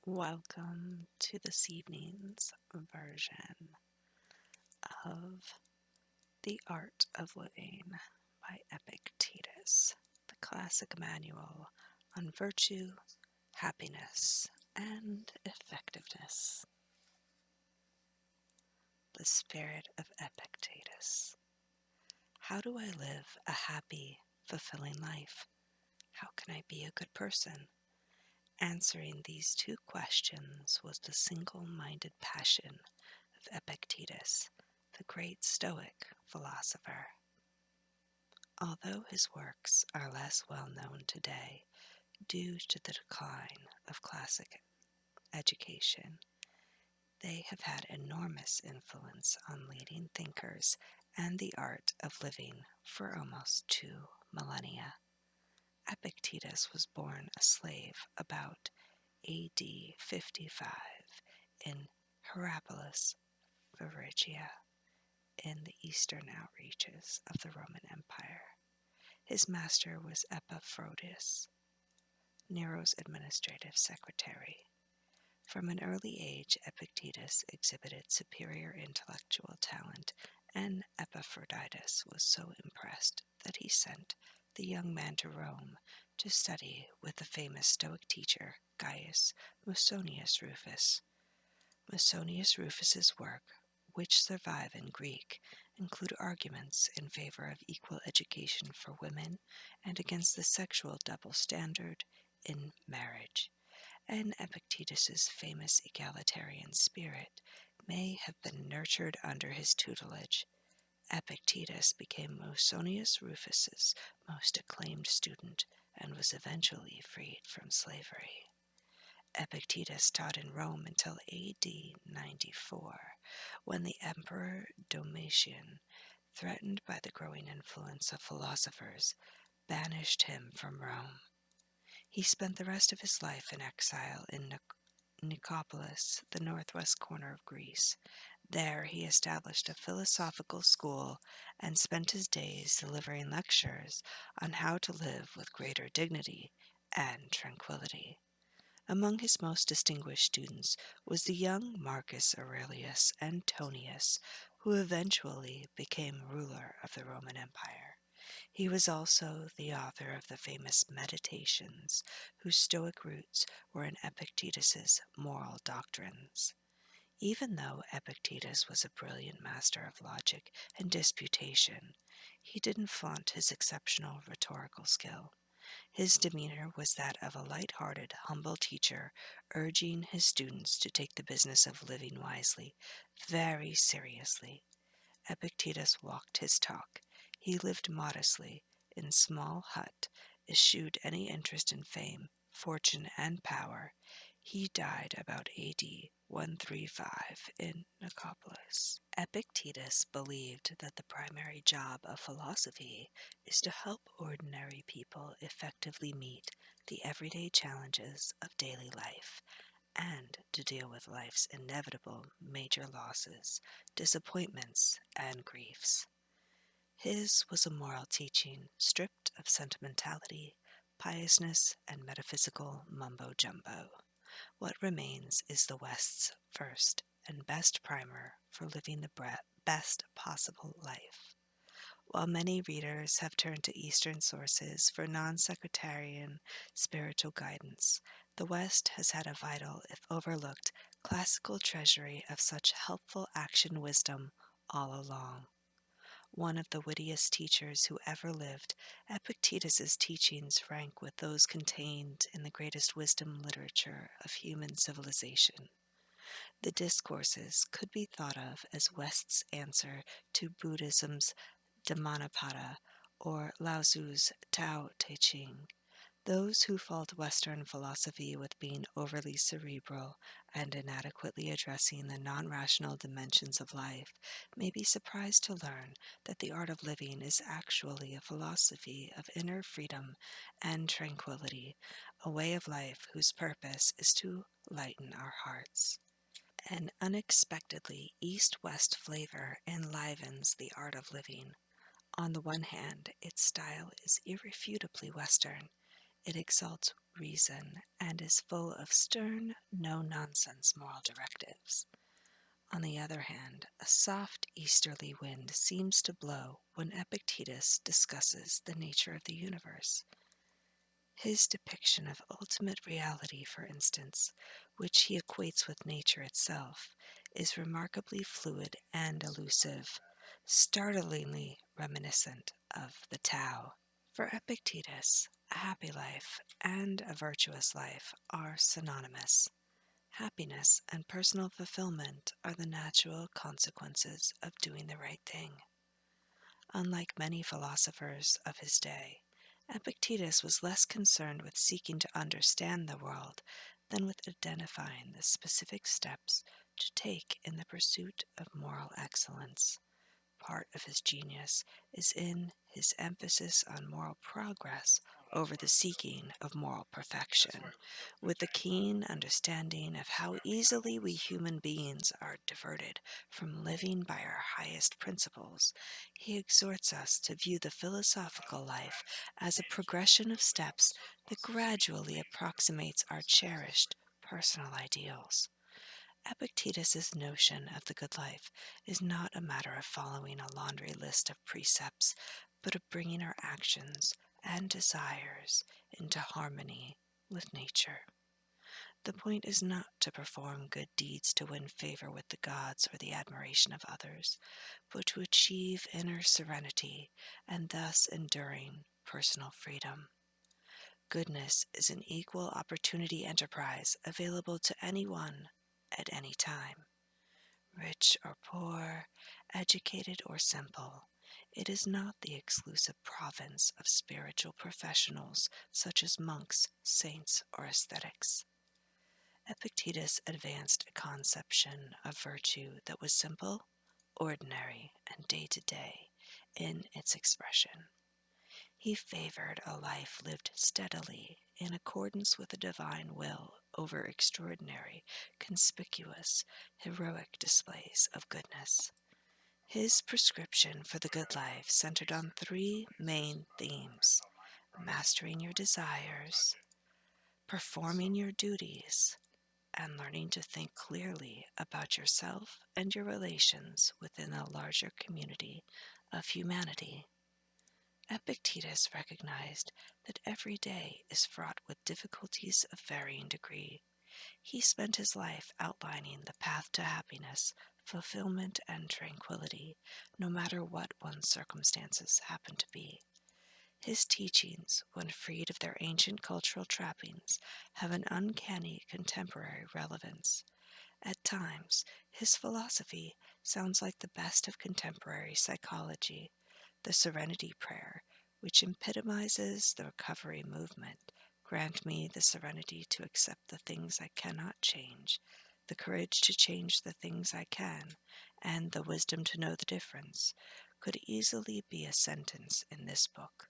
Welcome to this evening's version of The Art of Living by Epictetus, the classic manual on virtue, happiness, and effectiveness. The Spirit of Epictetus. How do I live a happy, fulfilling life? How can I be a good person? Answering these two questions was the single-minded passion of Epictetus, the great Stoic philosopher. Although his works are less well known today due to the decline of classic education, they have had enormous influence on leading thinkers and the art of living for almost 2 millennia. Epictetus was born a slave about AD 55 in Hierapolis, Phrygia, in the eastern outreaches of the Roman Empire. His master was Epaphroditus, Nero's administrative secretary. From an early age, Epictetus exhibited superior intellectual talent, and Epaphroditus was so impressed that he sent the young man to Rome to study with the famous Stoic teacher Gaius Musonius Rufus. Musonius Rufus's work, which survive in Greek, include arguments in favor of equal education for women and against the sexual double standard in marriage, and Epictetus's famous egalitarian spirit may have been nurtured under his tutelage. Epictetus became Musonius Rufus's most acclaimed student and was eventually freed from slavery. Epictetus taught in Rome until AD 94, when the Emperor Domitian, threatened by the growing influence of philosophers, banished him from Rome. He spent the rest of his life in exile in Nicopolis, the northwest corner of Greece. There he established a philosophical school and spent his days delivering lectures on how to live with greater dignity and tranquility. Among his most distinguished students was the young Marcus Aurelius Antonius, who eventually became ruler of the Roman Empire. He was also the author of the famous Meditations, whose Stoic roots were in Epictetus's moral doctrines. Even though Epictetus was a brilliant master of logic and disputation, he didn't flaunt his exceptional rhetorical skill. His demeanor was that of a light-hearted, humble teacher urging his students to take the business of living wisely very seriously. Epictetus walked his talk. He lived modestly, in small hut, eschewed any interest in fame, fortune, and power. He died about AD 135 in Nicopolis. Epictetus believed that the primary job of philosophy is to help ordinary people effectively meet the everyday challenges of daily life and to deal with life's inevitable major losses, disappointments, and griefs. His was a moral teaching stripped of sentimentality, piousness, and metaphysical mumbo-jumbo. What remains is the West's first and best primer for living the best possible life. While many readers have turned to Eastern sources for non-sectarian spiritual guidance, the West has had a vital, if overlooked, classical treasury of such helpful action wisdom all along. One of the wittiest teachers who ever lived, Epictetus's teachings rank with those contained in the greatest wisdom literature of human civilization. The discourses could be thought of as West's answer to Buddhism's Dhammapada or Lao Tzu's Tao Te Ching. Those who fault Western philosophy with being overly cerebral and inadequately addressing the non-rational dimensions of life may be surprised to learn that the art of living is actually a philosophy of inner freedom and tranquility, a way of life whose purpose is to lighten our hearts. An unexpectedly East-West flavor enlivens the art of living. On the one hand, its style is irrefutably Western. It exalts reason and is full of stern, no-nonsense moral directives. On the other hand, a soft easterly wind seems to blow when Epictetus discusses the nature of the universe. His depiction of ultimate reality, for instance, which he equates with nature itself, is remarkably fluid and elusive, startlingly reminiscent of the Tao. For Epictetus, a happy life and a virtuous life are synonymous. Happiness and personal fulfillment are the natural consequences of doing the right thing. Unlike many philosophers of his day, Epictetus was less concerned with seeking to understand the world than with identifying the specific steps to take in the pursuit of moral excellence. Part of his genius is in his emphasis on moral progress over the seeking of moral perfection, with the keen understanding of how easily we human beings are diverted from living by our highest principles. He exhorts us to view the philosophical life as a progression of steps that gradually approximates our cherished personal ideals. Epictetus's notion of the good life is not a matter of following a laundry list of precepts, but of bringing our actions and desires into harmony with nature. The point is not to perform good deeds to win favor with the gods or the admiration of others, but to achieve inner serenity and thus enduring personal freedom. Goodness is an equal opportunity enterprise available to anyone at any time. Rich or poor, educated or simple, it is not the exclusive province of spiritual professionals such as monks, saints, or ascetics. Epictetus advanced a conception of virtue that was simple, ordinary, and day-to-day in its expression. He favored a life lived steadily in accordance with the divine will over extraordinary, conspicuous, heroic displays of goodness. His prescription for the good life centered on three main themes: mastering your desires, performing your duties, and learning to think clearly about yourself and your relations within a larger community of humanity. Epictetus recognized that every day is fraught with difficulties of varying degree. He spent his life outlining the path to happiness, fulfillment, and tranquility, no matter what one's circumstances happen to be. His teachings, when freed of their ancient cultural trappings, have an uncanny contemporary relevance. At times, his philosophy sounds like the best of contemporary psychology. The Serenity Prayer, which epitomizes the recovery movement: grant me the serenity to accept the things I cannot change, the courage to change the things I can, and the wisdom to know the difference, could easily be a sentence in this book.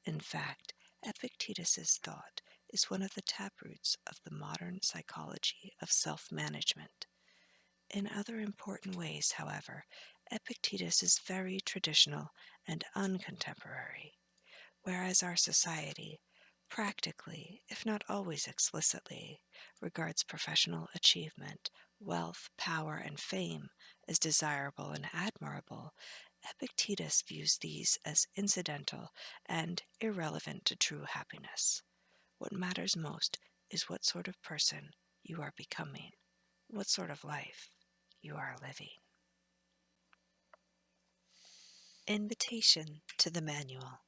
In fact, Epictetus's thought is one of the taproots of the modern psychology of self-management. In other important ways, however, Epictetus is very traditional and uncontemporary, whereas our society, practically, if not always explicitly, regards professional achievement, wealth, power, and fame as desirable and admirable. Epictetus views these as incidental and irrelevant to true happiness. What matters most is what sort of person you are becoming, what sort of life you are living. Invitation to the Manual.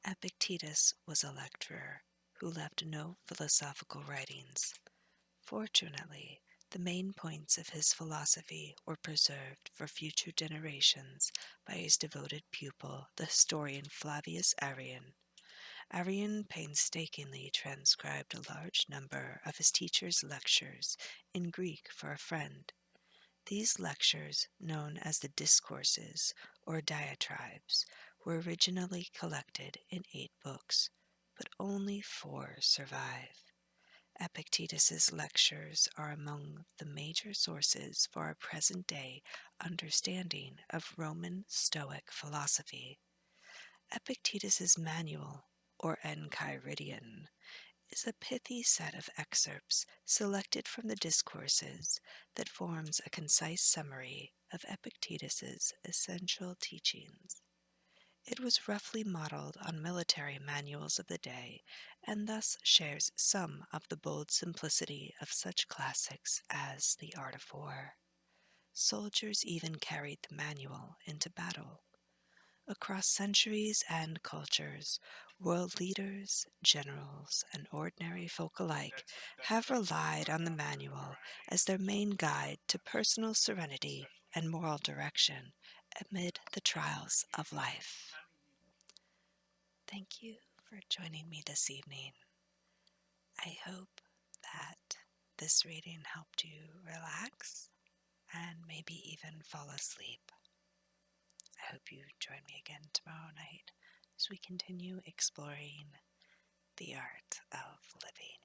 Epictetus was a lecturer who left no philosophical writings. Fortunately, the main points of his philosophy were preserved for future generations by his devoted pupil, the historian Flavius Arrian. Arrian painstakingly transcribed a large number of his teacher's lectures in Greek for a friend. These lectures, known as the Discourses or Diatribes, were originally collected in 8 books, but only 4 survive. Epictetus's lectures are among the major sources for our present-day understanding of Roman Stoic philosophy. Epictetus's manual, or Enchiridion, is a pithy set of excerpts selected from the discourses that forms a concise summary of Epictetus's essential teachings. It was roughly modeled on military manuals of the day, and thus shares some of the bold simplicity of such classics as The Art of War. Soldiers even carried the manual into battle. Across centuries and cultures, world leaders, generals, and ordinary folk alike have relied on the manual as their main guide to personal serenity and moral direction amid the trials of life. Thank you for joining me this evening. I hope that this reading helped you relax and maybe even fall asleep. I hope you join me again tomorrow night as we continue exploring the art of living.